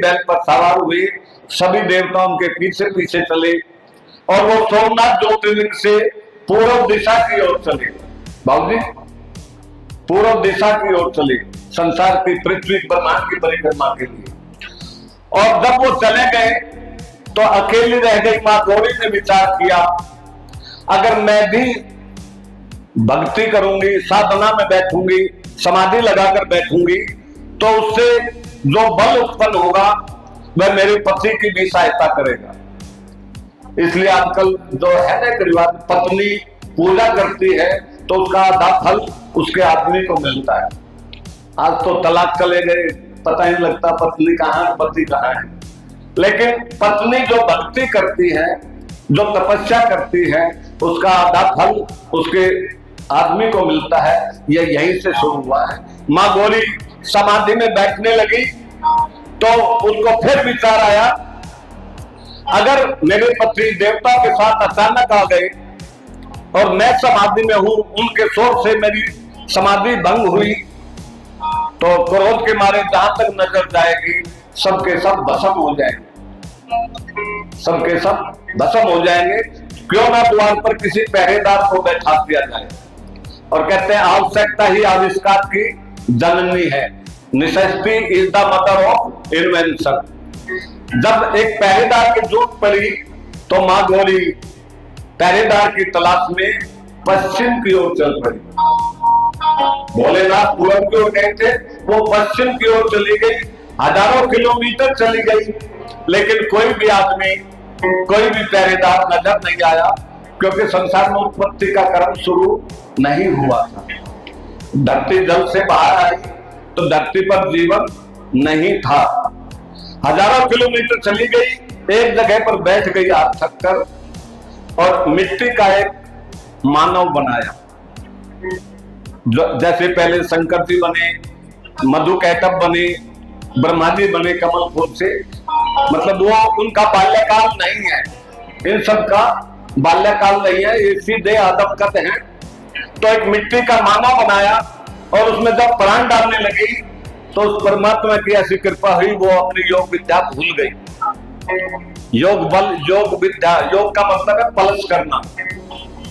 बैल पर सवार हुए, सभी देवता उनके पीछे पीछे चले और वो सोमनाथ ज्योतिर्लिंग से पूर्व दिशा की ओर चले। बाबूजी, पूर्व दिशा की ओर चले, संसार की, पृथ्वी ब्रह्मांड की परिक्रमा के लिए। और जब वो चले गए तो अकेली रह गई मां गौरी ने विचार किया, अगर मैं भी भक्ति करूंगी, साधना में बैठूंगी, समाधि लगाकर बैठूंगी, तो उससे जो बल उत्पन्न होगा वह मेरे पति की भी सहायता करेगा। इसलिए आजकल जो है ना एक रिवाज, पत्नी पूजा करती है तो उसका आधा फल उसके आदमी को मिलता है। आज तो तलाक चले गए, पता ही नहीं लगता पत्नी कहाँ है पति कहाँ है। लेकिन पत्नी जो भक्ति करती है, जो तपस्या करती है, उसका आधा फल उसके आदमी को मिलता है। ये यहीं से शुरू हुआ है। मां गौरी समाधि में बैठने लगी तो उसको फिर विचार आया, अगर मेरे पति देवता के साथ अचानक आ गए और मैं समाधि में हूं, उनके शोर से मेरी समाधि भंग हुई, तो क्रोध के मारे जहां तक नजर जाएगी सबके सब भस्म हो जाएंगे, सबके सब भस्म हो जाएंगे। क्यों ना द्वार पर किसी पहरेदार को बैठा दिया जाए। और कहते हैं आवश्यकता ही आविष्कार की जननी है, necessity is the mother of invention. जब एक पहरेदार की जरूरत पड़ी तो मां गौरी पहरेदार की तलाश में पश्चिम की ओर चल पड़ी। भोलेनाथ पूरब की ओर गए थे, वो पश्चिम की ओर चली गई, हजारों किलोमीटर चली गई, लेकिन कोई भी आदमी, कोई भी पहरेदार नजर नहीं आया, क्योंकि संसार में उत्पत्ति का क्रम शुरू नहीं हुआ था। धरती जल से बाहर आई तो धरती पर जीवन नहीं था। हजारों किलोमीटर चली गई, एक जगह पर बैठ गई हाथ थक कर, और मिट्टी का एक मानव बनाया। जैसे पहले शंकर जी बने, मधु कैटभ बने, ब्रह्मा जी बने कमल फूल से, मतलब वो उनका बाल्यकाल नहीं है, इन सब का बाल्यकाल नहीं है, ये सीधे आदमकद हैं। तो एक मिट्टी का मानव बनाया और उसमें जब प्राण डालने लगी तो उस परमात्मा की ऐसी कृपा हुई, वो अपनी योग विद्या भूल गई। योग बल, योग विद्या, योग का मतलब है प्लस करना,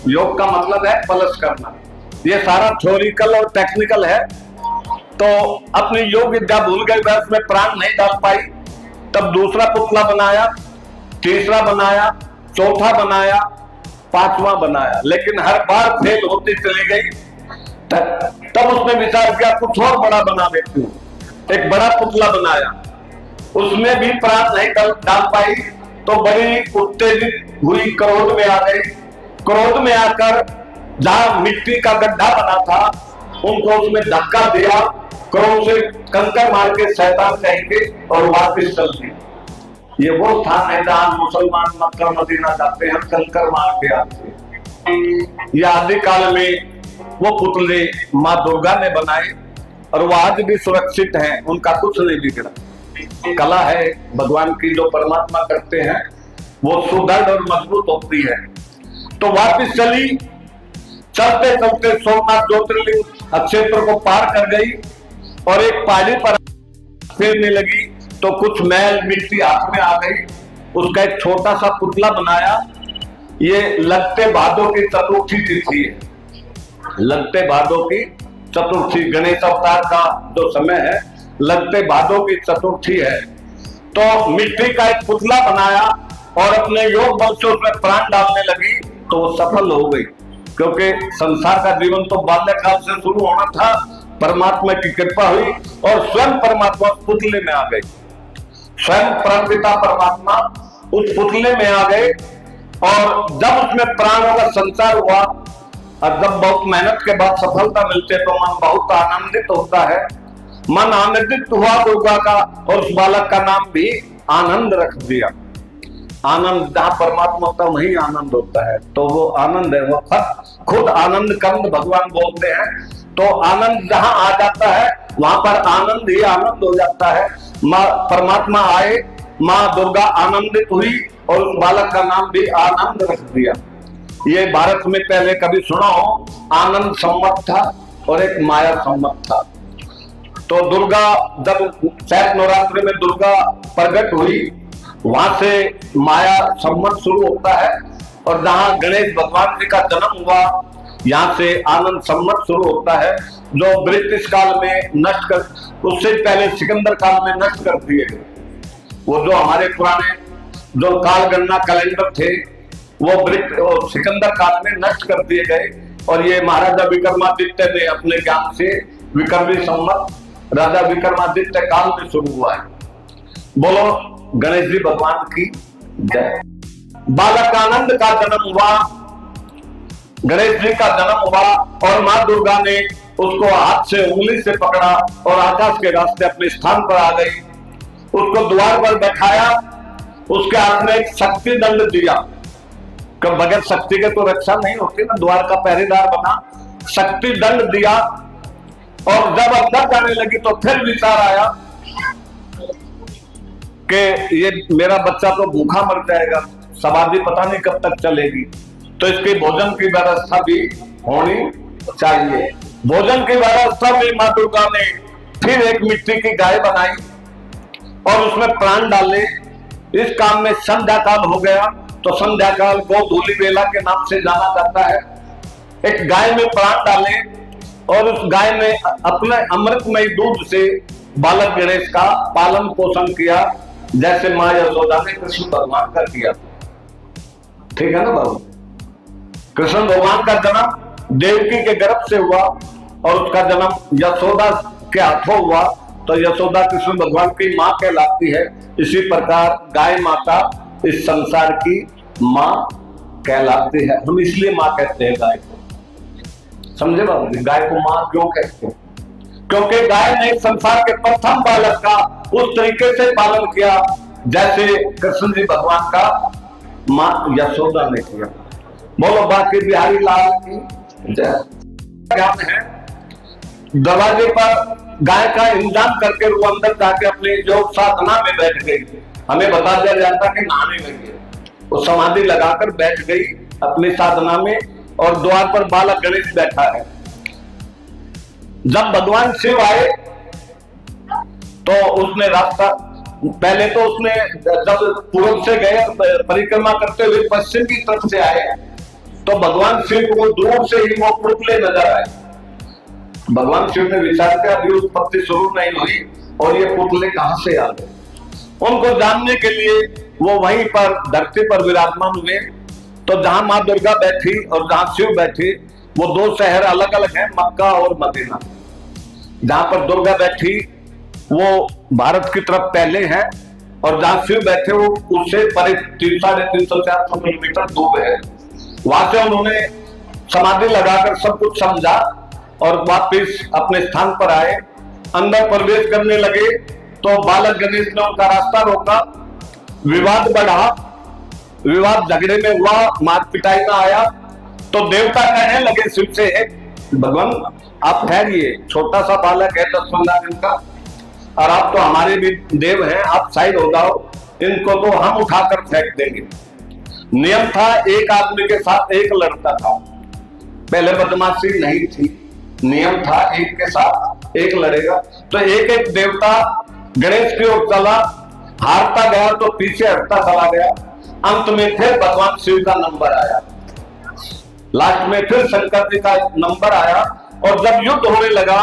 योग का मतलब है प्लस करना। ये सारा थ्योरिकल और टेक्निकल है। तो अपनी योग विद्या भूल गई, वह उसमें प्राण नहीं डाल पाई। तब दूसरा पुतला बनाया, तीसरा बनाया, चौथा बनाया, पांचवा बनाया, लेकिन हर बार फेल होती चली गई। तब उसने विचार किया कुछ और बड़ा बना देती हूँ। एक बड़ा पुतला बनाया, उसमें भी प्राण नहीं डाल पाई, तो बड़ी उत्तेजित हुई, क्रोध में आ गई। क्रोध में आकर जहां मिट्टी का गड्ढा बना था उनको उसमें धक्का दिया, क्रोध से कंकर मार के शैतान कहेंगे और वापिस चल दी। ये वो स्थान है जहां मुसलमान मक्का मदीना जाते हैं कंकर मार के आते हैं। ये आदि काल में वो पुतले माँ दुर्गा ने बनाए और वो आज भी सुरक्षित हैं, उनका कुछ नहीं बिगड़ा। कला है भगवान की जो परमात्मा करते हैं वो सुदृढ़ और मजबूत होती है। तो वापिस चली, चलते चलते सोमनाथ ज्योतिर्लिंग क्षेत्र को पार कर गई और एक पहाड़ी पर फेरने लगी तो कुछ मैल मिट्टी हाथ में आ गई। उसका एक छोटा सा पुतला बनाया। ये लगते भादों की चतुर्थी तिथि है, लगते भादों की चतुर्थी, गणेश अवतार का जो समय है, लगते भादों की चतुर्थी है। तो मिट्टी का एक पुतला बनाया और अपने योग बल से उसमें प्राण डालने लगी तो वो सफल हो गई, क्योंकि संसार का जीवन तो बाल्यकाल से शुरू होना था। परमात्मा की कृपा हुई और स्वयं परमात्मा पुतले में आ गए, स्वयं परमपिता परमात्मा उस पुतले में आ गए। और जब उसमें प्राणों का संचार हुआ और जब बहुत मेहनत के बाद सफलता मिलती है तो मन बहुत आनंदित होता है। मन आनंदित हुआ दुर्गा का और उस बालक का नाम भी आनंद रख दिया। आनंद, जहां परमात्मा होता है वहीं आनंद होता है, तो वो आनंद है, वो खुद आनंद कंद भगवान बोलते हैं। तो आनंद जहां आ जाता है वहां पर आनंद ही आनंद हो जाता है। माँ परमात्मा आए, माँ दुर्गा आनंदित हुई और उस बालक का नाम भी आनंद रख दिया। ये भारत में पहले कभी सुना हो, आनंद संवत था और एक माया संवत था। तो दुर्गा जब शैव नवरात्रि में दुर्गा प्रकट हुई, वहां से माया संवत शुरू होता है, और जहां गणेश भगवान जी का जन्म हुआ, यहाँ से आनंद संवत शुरू होता है, जो ब्रिटिश काल में नष्ट कर, उससे पहले सिकंदर काल में नष्ट कर दिए गए। वो जो हमारे पुराने जो काल गणना कैलेंडर थे, वो सिकंदर काल में नष्ट कर दिए गए, और ये महाराजा विक्रमादित्य ने अपने ज्ञान से विक्रमी संवत राजा विक्रमादित्य काल में शुरू हुआ है। बोलो गणेश जी भगवान की जय। बालकानंद का जन्म हुआ, गणेश जी का जन्म हुआ, और मां दुर्गा ने उसको हाथ से उंगली से पकड़ा और आकाश के रास्ते अपने स्थान पर आ गई। उसको द्वार पर बैठाया, उसके हाथ में एक शक्ति दंड दिया, कि बगैर शक्ति के तो रक्षा नहीं होती ना, द्वार का पहरेदार बना, शक्ति दंड दिया। और जब अंदर जाने लगी तो फिर विचार आया कि ये मेरा बच्चा तो भूखा मर जाएगा, समाधि पता नहीं कब तक चलेगी, तो इसकी भोजन की व्यवस्था भी होनी चाहिए। भोजन की व्यवस्था में मां दुर्गा ने फिर एक मिट्टी की गाय बनाई और उसमें प्राण डाले। इस काम में संध्या काल हो गया, तो संध्या काल गोधूली बेला के नाम से जाना जाता है। एक गाय में प्राण डाले और उस गाय में अपने अमृतमय दूध से बालक गणेश का पालन पोषण किया, जैसे मां यशोदा ने कृष्ण भगवान का किया। ठीक है ना बाबू? कृष्ण भगवान का जन्म देवकी के गर्भ से हुआ और उसका जन्म यशोदा के हाथों हुआ, तो यशोदा कृष्ण भगवान की मां कहलाती है। इसी प्रकार गाय माता इस संसार की मां कहलाती है। हम इसलिए मां कहते हैं गाय को, समझे बाबू जी? गाय को मां क्यों कहते हैं? क्योंकि गाय ने संसार के प्रथम बालक का उस तरीके से पालन किया जैसे कृष्ण जी भगवान का मां यशोदा ने किया। बोलो बाकी बिहारी लाल की जय। ज्ञान है, दरवाजे पर गाय का इंतजाम करके वो अंदर जाके अपने जो साधना में बैठ गई। हमें बता दिया जाता कि नहाने गई है, वो समाधि लगाकर बैठ गई अपनी साधना में, और द्वार पर बालक गणेश बैठा है। जब भगवान शिव आए तो उसने रास्ता, पहले तो उसने जब पूर्व से गए परिक्रमा करते हुए पश्चिम की तरफ से आए, तो भगवान शिव को दूर से ही वो पुतले नजर आए। भगवान शिव ने विचार किया अभी उत्पत्ति शुरू नहीं हुई और ये पुतले कहां से आ गए। उनको जानने के लिए वो वहीं पर धरती पर विराजमान हुए। तो जहां मां दुर्गा बैठी और जहां शिव बैठी, वो दो शहर अलग अलग हैं, मक्का और मदीना। जहां पर दुर्गा बैठी वो भारत की तरफ पहले है, और जहां शिव बैठे वो उससे परे 350-400 किलोमीटर दूर है। वहां से उन्होंने समाधि लगाकर सब कुछ समझा और वापिस अपने स्थान पर आए। अंदर प्रवेश करने लगे तो बालक गणेश ने उनका रास्ता रोका, विवाद बढ़ा, विवाद झगड़े में हुआ, मार पिटाई में आया। तो देवता कहने लगे शिव से, भगवान आप ठहरिए, छोटा सा बालक है 10-15 दिन का, और आप तो हमारे भी देव हैं, आप साइड हो जाओ, इनको तो हम उठाकर फेंक देंगे। नियम था एक आदमी के साथ एक लड़ता था, पहले बदमाशी नहीं थी, नियम था एक के साथ एक लड़ेगा। तो एक एक देवता गणेश की ओर चला, हारता गया तो पीछे हटता चला गया। अंत में फिर भगवान शिव का नंबर आया, लास्ट में फिर शंकर जी का नंबर आया, और जब युद्ध होने लगा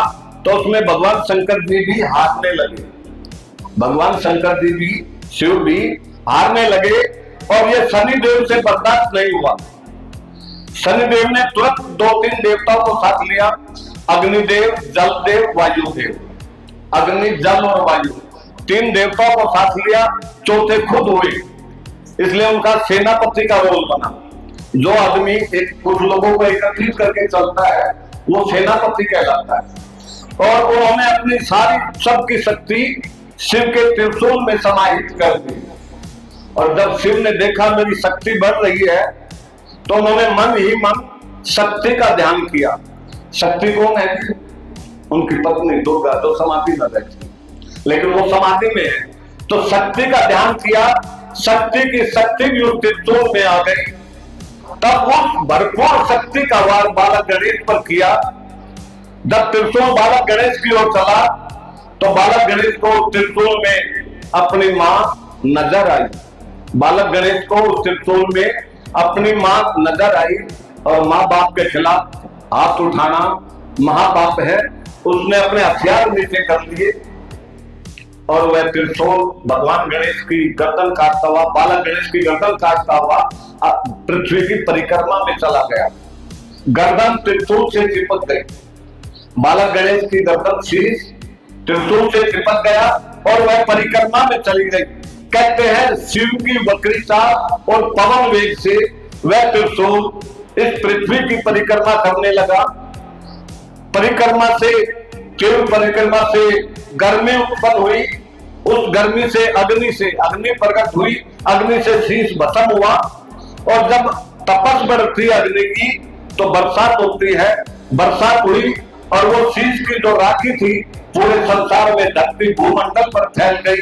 तो उसमें भगवान शंकर जी भी हारने लगे। भगवान शंकर जी भी, शिव भी हारने लगे, और ये शनिदेव से बर्दाश्त नहीं हुआ। शनिदेव ने तुरंत 2-3 देवताओं को साथ लिया, अग्निदेव, जलदेव, वायुदेव। अग्नि, जल और वायु 3 देवताओं को साथ लिया, चौथे खुद हुए। इसलिए उनका सेनापति का रोल बना। जो आदमी एक कुछ लोगों को एकत्रित करके चलता है वो सेनापति कहलाता है। और उन्होंने अपनी सारी सबकी शक्ति शिव के त्रिशूल में समाहित कर दी। और जब शिव ने देखा मेरी शक्ति बढ़ रही है, तो उन्होंने मन ही मन शक्ति का ध्यान किया। शक्ति कौन है? उनकी पत्नी दुर्गा, तो समाधि में बैठी, लेकिन वो समाधि में है। तो शक्ति का ध्यान किया, शक्ति की शक्ति भी उस त्रिशूल में आ गई। तब उस भरपूर शक्ति का वार बालक गणेश पर किया। जब त्रिशूल बालक गणेश की ओर चला तो बालक गणेश को त्रिशूल में अपनी मां नजर आई। बालक गणेश को त्रिशूल में अपनी मां नजर आई और मां बाप के खिलाफ हाथ उठाना महापाप है। उसने अपने हथियार नीचे कर दिए और वह त्रिशूल भगवान गणेश की गर्दन काटता हुआ, बालक गणेश की गर्दन काटता हुआ पृथ्वी की परिक्रमा में चला गया। गर्दन त्रिशूल से चिपक गई। बालक गणेश की गर्दन शीश त्रिशूल से चिपक गया और वह परिक्रमा में चली गई। कहते हैं शिव की वक्रिता और पवन वेग से वह त्रिशूल इस पृथ्वी की परिक्रमा करने लगा। परिक्रमा से, केवल परिक्रमा से गर्मी उत्पन्न हुई। उस गर्मी से अग्नि प्रकट हुई। अग्नि से शीश भस्म हुआ और जब तपस बढ़ती है अग्नि की तो बरसात होती है। बरसात हुई और वो शीश की जो राखी थी पूरे संसार में धरती भूमंडल पर फैल गई,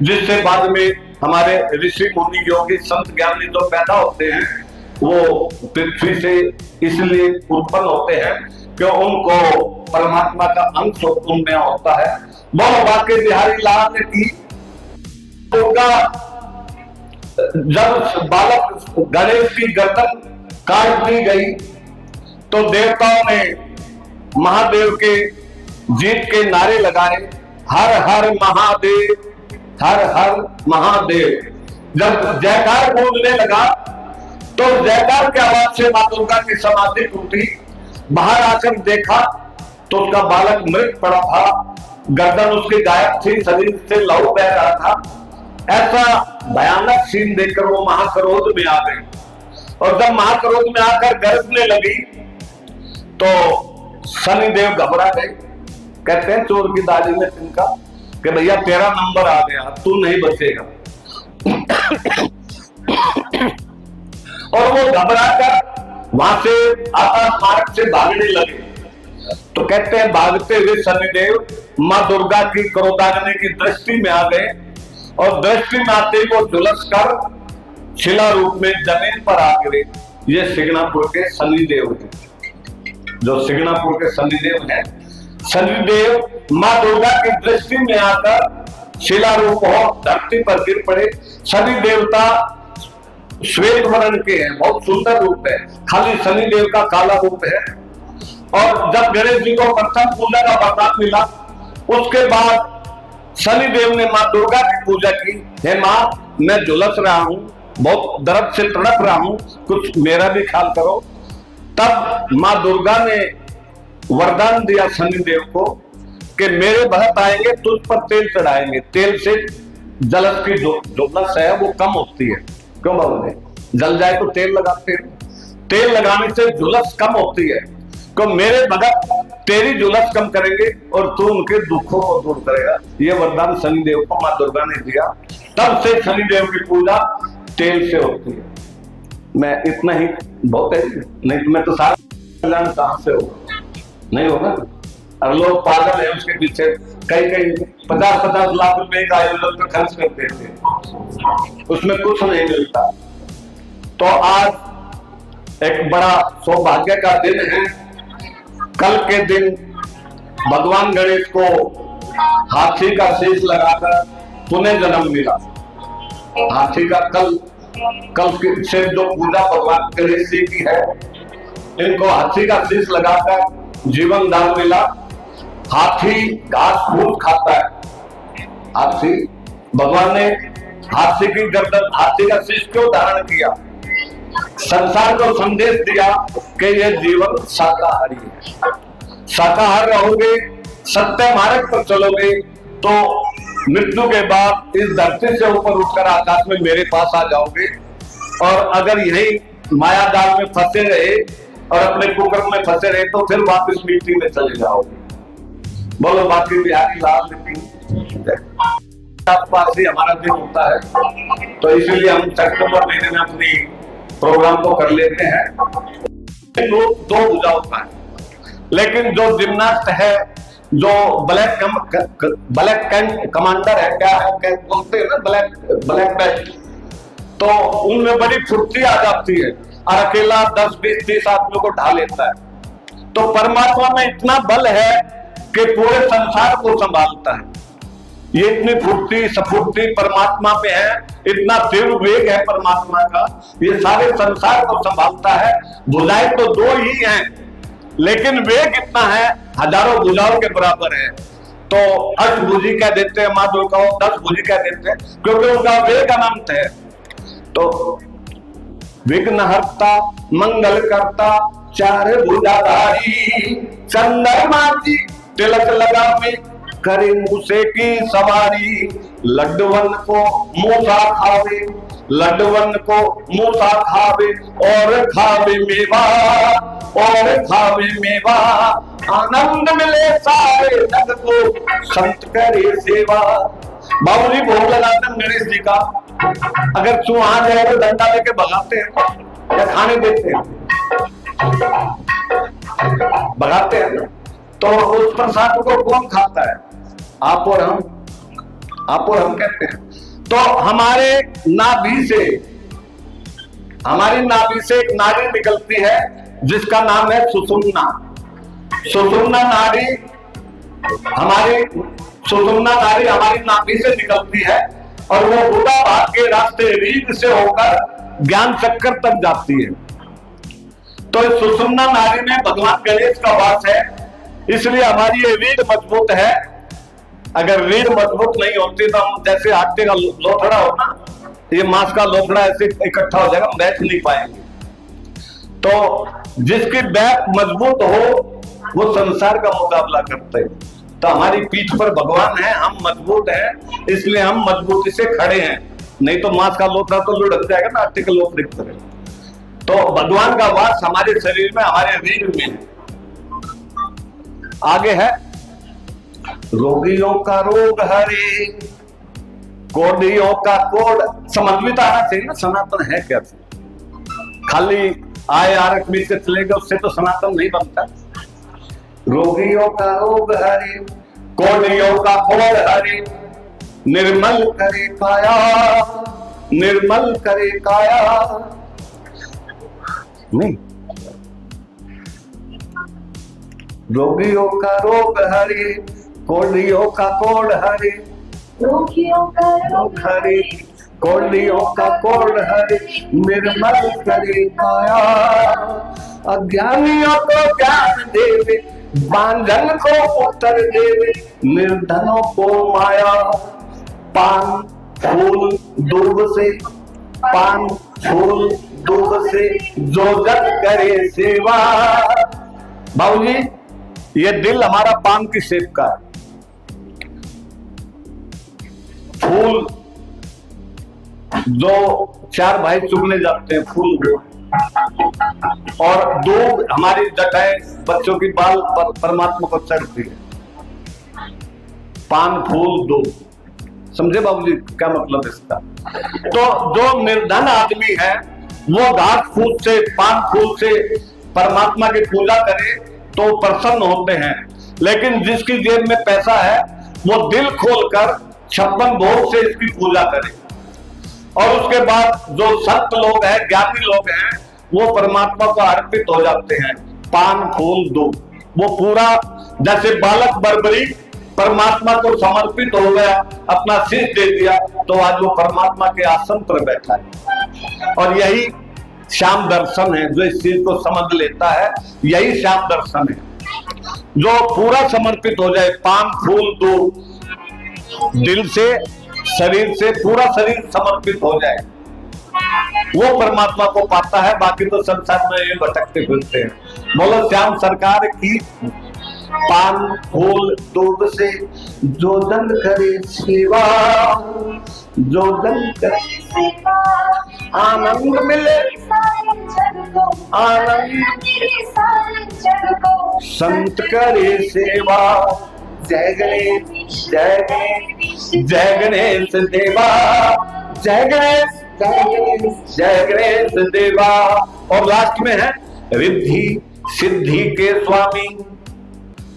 जिससे बाद में हमारे ऋषि मुनि योगी संत ज्ञानी जो पैदा होते हैं वो पृथ्वी से इसलिए उत्पन्न होते हैं कि उनको परमात्मा का अंश उनमें होता है। वो वाकई बिहारी लाल ने की होगा। जब बालक गणेश की गर्दन काट दी गई तो देवताओं ने महादेव के जीत के नारे लगाए, हर हर महादेव, हर हर महादेव। जब जयकार गूंजने लगा तो जयकार की आवाज से मां दुर्गा की समाधि टूटी। बाहर आकर देखा तो उसका बालक मृत पड़ा था, गर्दन उसकी गायब थी, शरीर से लहू बह रहा था। ऐसा भयानक सीन देखकर वो महाक्रोध में आ गई और जब महाक्रोध में आकर गरजने लगी तो शनिदेव घबरा गए। कहते हैं चोर की दाढ़ी में तिनका कि भैया तेरा नंबर आ गया, तू नहीं बचेगा। और वो घबरा कर वहां से आकाश मार्ग से भागने लगे। तो कहते हैं भागते हुए शनिदेव मां दुर्गा की क्रोधाग्नि की दृष्टि में आ गए और दृष्टि में आते ही वो झुलस कर शिला रूप में जमीन पर आ गिरे। ये सिग्नापुर के शनिदेव हैं, जो सिग्नापुर के शनिदेव हैं। शनिदेव मां दुर्गा की दृष्टि में आकर शिला रूप हो धरती पर गिर पड़े। शनि देवता श्वेत वर्ण के हैं, बहुत सुंदर रूप है, खाली शनिदेव का काला रूप है। और जब गणेश जी को प्रथम पूजा का वरदान मिला उसके बाद शनिदेव ने मां दुर्गा की पूजा की। हे मां, मैं झुलस रहा हूं, बहुत दर्द से तड़प रहा हूं, कुछ मेरा भी ख्याल करो। तब मां दुर्गा ने वरदान दिया शनिदेव को कि मेरे भक्त आएंगे तुझ पर तेल चढ़ाएंगे, तेल से जलस की जो झुलस है वो कम होती है। क्यों बोले, जल जाए तो तेल लगाते हैं, तेल लगाने से झुलस कम होती है। तो मेरे भक्त तेरी झुलस कम करेंगे और तू उनके दुखों को दूर करेगा। ये वरदान शनिदेव को मां दुर्गा ने दिया। तब से शनिदेव की पूजा तेल से होती है। मैं इतना ही बहुत है, नहीं तो मैं तो सारा कल्याण कहां से होगा, नहीं होगा। और लोग पागल है उसके पीछे, कई 50-50 लाख रुपए का आयोजन पर खर्च करते थे, उसमें कुछ नहीं मिलता। तो आज एक बड़ा सौभाग्य का दिन है। कल के दिन भगवान गणेश को हाथी का शीश लगाकर पुनः जन्म मिला। हाथी का कल से जो पूजा भगवान गणेश जी की है, इनको हाथी का शीश लगाकर जीवन दान मिला। हाथी घास फूस खाता है। हाथी, भगवान ने हाथी की गर्दन, हाथी का शीश क्यों धारण किया? संसार को संदेश दिया कि यह जीवन शाकाहारी है। शाकाहार रहोगे, सत्य मार्ग पर चलोगे तो मृत्यु के बाद इस धरती से ऊपर उठकर आकाश में मेरे पास आ जाओगे। और अगर यही माया जाल में फंसे रहे और अपने कुकर्म में फंसे रहे तो फिर वापस मिट्टी में चले जाओगे। बोलो बाकी बिहारी लाल की आसपास ही हमारा दिन होता है, तो इसीलिए हम सितंबर महीने में अपनी प्रोग्राम को कर लेते हैं। दो पूजा होता है, लेकिन जो जिम्नास्ट है, जो ब्लैक कमांडर है, क्या है बोलते हैं ना, ब्लैक बेल्ट, तो उनमें बड़ी फुर्ती आ जाती है और अकेला 10, 20, 30 आदमियों को ढा लेता है। तो परमात्मा में इतना बल है के पूरे संसार को संभालता है। ये इतनी फुर्ती सफुर्ती परमात्मा में है, इतना तीव्र वेग है परमात्मा का, ये सारे संसार को संभालता है। भुजाएं तो दो ही हैं, लेकिन वेग इतना है, हजारों भुजाओं के बराबर है। तो अष्टभुजी कह देते हैं माँ दुर्गा को, 10 भुजी कह देते हैं, क्योंकि उनका वेग अनंत है। तो विघ्नहर्ता मंगल करता चार भुजाधारी, चंद्रमा जी तिलक लगा में करे मूसे की सवारी। लड्डुवन को मूसा खावे, लड्डुवन को मूसा खावे, और खावे मेवा, और खावे मेवा। आनंद मिले सारे जग को, संत करे सेवा। बाबूजी भोग लगाते हैं गणेश जी का, अगर चूहा जाए तो डंडा लेके भगाते हैं या खाने देते हैं? भगाते हैं ना। तो उस प्रसाद को कौन खाता है? आप और हम, आप और हम कहते हैं। तो हमारे नाभि से, हमारी नाभि से एक नाड़ी निकलती है जिसका नाम है सुषुम्ना। सुषुम्ना नाड़ी हमारी, सुषुम्ना नाड़ी हमारी नाभि से निकलती है और वो बुढ़ा भाग के रास्ते रीढ़ से होकर ज्ञान चक्कर तक जाती है। तो इस सुषुम्ना नाड़ी में भगवान गणेश का वास है, इसलिए हमारी ये रीढ़ मजबूत है। अगर रीढ़ मजबूत नहीं होती तो हम जैसे आटे का लोथड़ा हो ना, ये मांस का लोथड़ा ऐसे इकट्ठा हो जाएगा, हम बैठ नहीं पाएंगे। तो जिसकी बैक मजबूत हो वो संसार का मुकाबला करते हैं। तो हमारी पीठ पर भगवान है, हम मजबूत हैं, इसलिए हम मजबूती से खड़े हैं। नहीं तो मांस का लोथड़ा तो लुढ़क जाएगा ना, आटे का लोथड़े की तरह। तो भगवान का वास हमारे शरीर में, हमारे रीढ़ में है। आगे है रोगियों का रोग हरे, कोढ़ियों का कोढ़। समझ में तो आना चाहिए ना सनातन है क्या। खाली आय आरक मिल के चलेगा उससे तो सनातन नहीं बनता। रोगियों का रोग हरे, कोढ़ियों का कोढ़ हरे, निर्मल करे काया, निर्मल करे काया। नहीं, रोगियों का रोग हरे, कोढ़ियों का कोढ़ हरे, रोगियों का रोग हरे, कोढ़ियों का कोढ़ हरे, निर्मल करे काया। अज्ञानियों को ज्ञान देवे, बांझन को उत्तर देवे, निर्धनों को माया। पान फूल दूध से, पान फूल दूध से जो जग करे सेवा। बाबूजी ये दिल हमारा पान की सेब का है। फूल जो 4 भाई चुगने जाते हैं, फूल दो, और दूध हमारी जटाएं बच्चों की बाल पर परमात्मा को चढ़ती है। पान फूल दूध, समझे बाबूजी क्या मतलब इसका? तो जो निर्धन आदमी है वो घास फूस से, पान फूल से परमात्मा की पूजा करे तो प्रसन्न होते हैं। लेकिन जिसकी जेब में पैसा है वो दिल खोलकर 56 भोग से इसकी पूजा करे। और उसके बाद जो संत लोग हैं, ज्ञानी लोग हैं, वो परमात्मा को अर्पित हो जाते हैं। पान फूल दूध, वो पूरा जैसे बालक बर्बरी परमात्मा को समर्पित हो गया, अपना शीश दे दिया, तो आज वो परमात्मा के आसन पर बैठा है। और यही श्याम दर्शन है। जो इस चीज को समझ लेता है, यही श्याम दर्शन है। जो पूरा समर्पित हो जाए, पान फूल दूध, दिल से शरीर से पूरा शरीर समर्पित हो जाए, वो परमात्मा को पाता है। बाकी तो संसार में ये भटकते फिरते हैं। बोलो श्याम सरकार की। पान फूल दूध से जो जन करे सेवा, जो जन करे सेवा, आनंद मिले, आनंद संत करे सेवा। जय गणेश, जय गणेश, जय गणेश देवा, जय गणेश, जय गणेश, जय गणेश देवा। और लास्ट में है रिद्धि सिद्धि के स्वामी।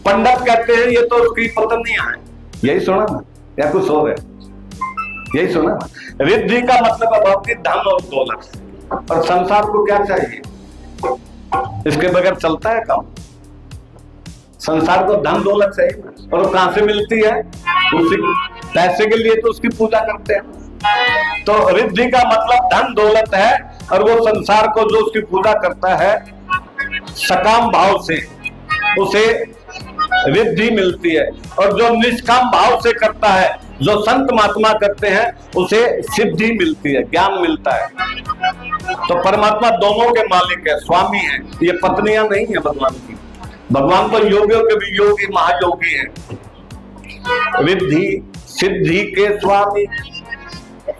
पंडित कहते हैं ये तो उसकी पत्नियां हैं। यही सुना ना या कुछ और है? यही सुना। रिद्धि का मतलब है आपकी धन और दौलत। और संसार को क्या चाहिए? इसके बगैर चलता है काम? संसार को धन दौलत चाहिए, और वो कहां से मिलती है? उसी पैसे के लिए तो उसकी पूजा करते हैं। तो रिद्धि का मतलब धन दौलत है, और वो संसार को जो उसकी पूजा करता है सकाम भाव से, उसे रिद्धि मिलती है। और जो निष्काम भाव से करता है, जो संत महात्मा करते हैं, उसे सिद्धि मिलती है, ज्ञान मिलता है। तो परमात्मा दोनों के मालिक है, स्वामी है, ये पत्नियां नहीं है भगवान की। भगवान तो योगियों के भी योगी, महायोगी है। रिद्धि सिद्धि के स्वामी,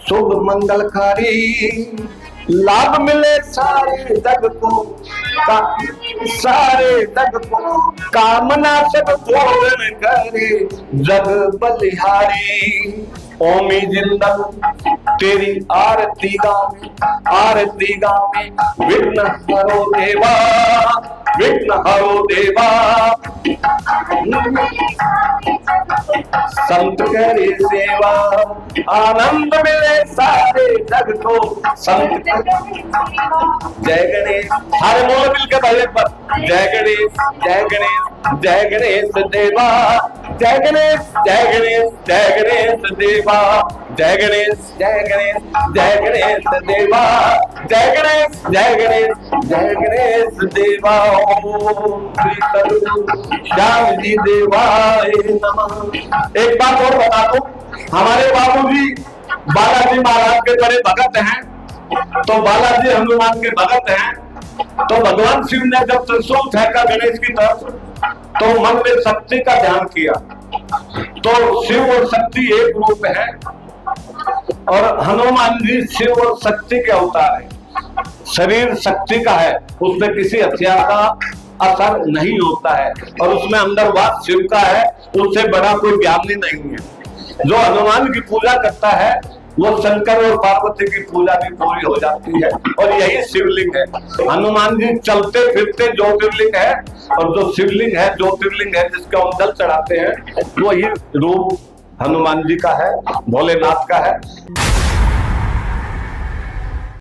शुभ मंगलकारी, लाभ मिले सारे जग को, सारे जग को, कामना सब पूर्ण करे जग बलिहारी। ओमी जिंदन तेरी आरती गावे, आरती गावे, विघ्न हरो देवा, विघ्न हरो देवा। संत करे सेवा, आनंद मिले सारे जग को, संत जय गणेश। सारे बोलो मिलकर भजन पर, जय गणेश, जय गणेश, जय गणेश देवा, जय गणेश, जय गणेश, जय गणेश देवा, जय गणेश, जय गणेश, जय गणेश देवा, जय गणेश, जय गणेश, जय गणेश देवा। ओम श्री सद्गुरु श्याम जी देवाय नमः। एक बात और बता दूं, हमारे बाबूजी बालाजी महाराज के बड़े भगत हैं। तो बालाजी हनुमान के भगत हैं। तो भगवान शिव ने जब त्रिशूल फेंका गणेश की तरफ, तो मन में शक्ति का ध्यान किया। तो शिव और शक्ति एक रूप है, और हनुमान जी शिव और शक्ति के अवतार है। शरीर शक्ति का है, उसमें किसी हथियार का असर नहीं होता है, और उसमें अंदर वास शिव का है, उससे बड़ा कोई ज्ञानी नहीं है। जो हनुमान की पूजा करता है, वो शंकर और पार्वती की पूजा भी पूरी हो जाती है, और यही शिवलिंग है। हनुमान जी चलते फिरते ज्योतिर्लिंग है, और जो शिवलिंग है ज्योतिर्लिंग है, जिसका हम जल चढ़ाते हैं, वही रूप हनुमान जी का है, भोलेनाथ का है।